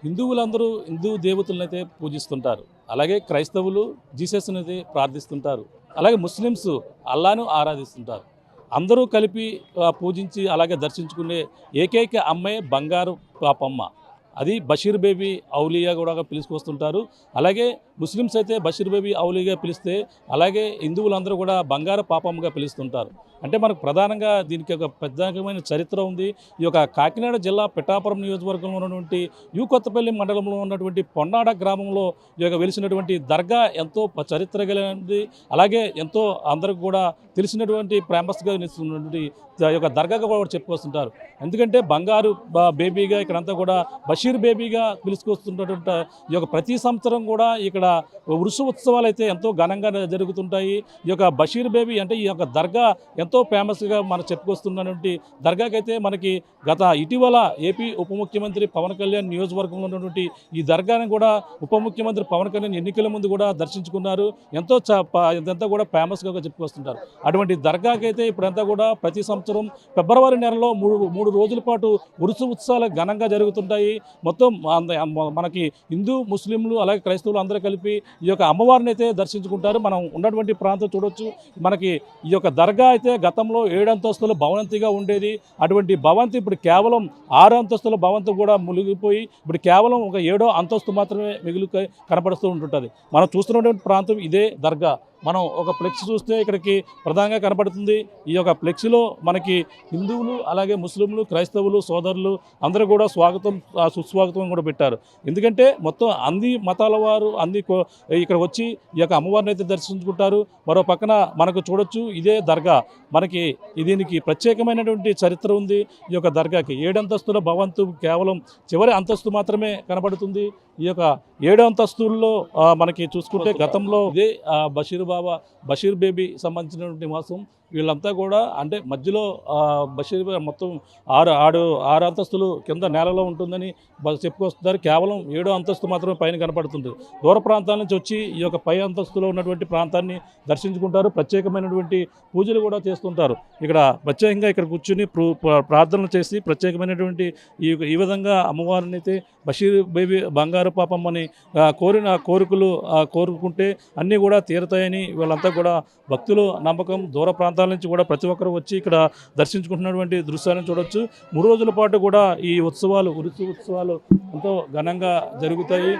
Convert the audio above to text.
హిందువులందరూ హిందూ దేవతలనైతే పూజిస్తుంటారు. అలాగే క్రైస్తవులు జీసస్‌ని అయితే ప్రార్థిస్తుంటారు. అలాగే ముస్లిమ్స్ అల్లాను ఆరాధిస్తుంటారు. అందరూ కలిపి పూజించి అలాగే దర్శించుకునే ఏకైక అమ్మాయి బంగారు పాపమ్మ. అది బషీర్ బేబీ ఔలియా కూడా పిలుచుకొస్తుంటారు. అలాగే ముస్లిమ్స్ అయితే బషీర్ బేబీ ఔలియాగా పిలిస్తే, అలాగే హిందువులందరూ కూడా బంగారు పాపమ్మగా పిలుస్తుంటారు. అంటే మనకు ప్రధానంగా దీనికి ఒక ప్రత్యేకమైన చరిత్ర ఉంది. ఈ యొక్క కాకినాడ జిల్లా పిఠాపురం నియోజకవర్గంలో ఉన్నటువంటి కొత్తపల్లి మండలంలో ఉన్నటువంటి పొన్నాడ గ్రామంలో ఈ యొక్క వెలిసినటువంటి దర్గా ఎంతో చరిత్ర కలిగినది. అలాగే ఎంతో అందరికి కూడా తెలిసినటువంటి ఫేమస్గా నిలుస్తున్నటువంటి ఈ యొక్క దర్గాగా కూడా చెప్పుకొస్తుంటారు. ఎందుకంటే బంగారు బేబీగా ఇక్కడంతా కూడా బషీర్ బేబీగా పిలుచుకొస్తున్నటువంటి ఈ యొక్క ప్రతి సంవత్సరం కూడా ఇక్కడ ఉరుసు ఉత్సవాలు అయితే ఎంతో ఘనంగా జరుగుతుంటాయి. ఈ యొక్క బషీర్ బేబీ అంటే ఈ యొక్క దర్గా ఎంతో ఫేమస్గా మనం చెప్పుకొస్తున్నటువంటి దర్గాకైతే మనకి ఇటీవల ఏపీ ఉప ముఖ్యమంత్రి పవన్ కళ్యాణ్ నియోజకవర్గంలో ఉన్నటువంటి ఈ దర్గాని కూడా ఉప ముఖ్యమంత్రి పవన్ కళ్యాణ్ ఎన్నికల ముందు కూడా దర్శించుకున్నారు. ఇదంతా కూడా ఫేమస్గా చెప్పుకొస్తుంటారు. అటువంటి దర్గాకైతే ఇప్పుడంతా కూడా ప్రతి సంవత్సరం ఫిబ్రవరి నెలలో మూడు రోజుల పాటు ఉరుసు ఉత్సవాలు ఘనంగా జరుగుతుంటాయి. మొత్తం మనకి హిందూ ముస్లింలు అలాగే క్రైస్తవులు అందరూ కలిపి ఈ యొక్క అమ్మవారిని అయితే దర్శించుకుంటారు. మనం ఉన్నటువంటి ప్రాంతం చూడొచ్చు. మనకి ఈ యొక్క దర్గా అయితే గతంలో 7 అంతస్తుల భవంతిగా ఉండేది. అటువంటి భవంతి ఇప్పుడు కేవలం 6 అంతస్తుల భవంతి కూడా మునిగిపోయి ఇప్పుడు కేవలం ఒక 7వ అంతస్తు మాత్రమే కనపడుతూ ఉంటుంటుంది. మనం చూస్తున్నటువంటి ప్రాంతం ఇదే దర్గా. మనం ఒక ఫ్లెక్స్ చూస్తే ఇక్కడికి ప్రధానంగా కనపడుతుంది. ఈ యొక్క ఫ్లెక్స్లో మనకి హిందువులు అలాగే ముస్లింలు క్రైస్తవులు సోదరులు అందరూ కూడా సుస్వాగతం కూడా పెట్టారు. ఎందుకంటే మొత్తం అన్ని మతాల వారు ఇక్కడ వచ్చి ఈ యొక్క అమ్మవారిని అయితే దర్శించుకుంటారు. మరో పక్కన మనకు చూడొచ్చు ఇదే దర్గా. మనకి దీనికి ప్రత్యేకమైనటువంటి చరిత్ర ఉంది. ఈ యొక్క దర్గాకి 7 అంతస్తుల భవంతు కేవలం చివరి అంతస్తు మాత్రమే కనబడుతుంది. ఈ యొక్క 7 అంతస్తుల్లో మనకి చూసుకుంటే గతంలో ఇదే బషీర్ బేబీ సంబంధించినటువంటి నివాసం. వీళ్ళంతా కూడా అంటే మధ్యలో బషీర్ మొత్తం 6 అంతస్తులు కింద నేలలో ఉంటుందని చెప్పుకొస్తున్నారు. కేవలం 7వ అంతస్తు మాత్రమే పైన కనపడుతుంది. దూర ప్రాంతాల నుంచి వచ్చి ఈ యొక్క పై అంతస్తులో ఉన్నటువంటి ప్రాంతాన్ని దర్శించుకుంటారు. ప్రత్యేకమైనటువంటి పూజలు కూడా చేస్తుంటారు. ఇక్కడ ప్రత్యేకంగా ఇక్కడ కూర్చుని ప్రార్థనలు చేసి ప్రత్యేకమైనటువంటి ఈ విధంగా అమ్మవారిని అయితే బషీర్ బేబీ బంగారు పాపమ్మని కోరిన కోరికలు కోరుకుంటే అన్నీ కూడా తీరుతాయని వీళ్ళంతా కూడా భక్తులు నమ్మకం. దూర ప్రాంతాల నుంచి కూడా ప్రతి ఒక్కరు వచ్చి ఇక్కడ దర్శించుకుంటున్నటువంటి దృశ్యాలను చూడొచ్చు. 3 రోజుల పాటు కూడా ఈ ఉరుసు ఉత్సవాలు ఎంతో ఘనంగా జరుగుతాయి.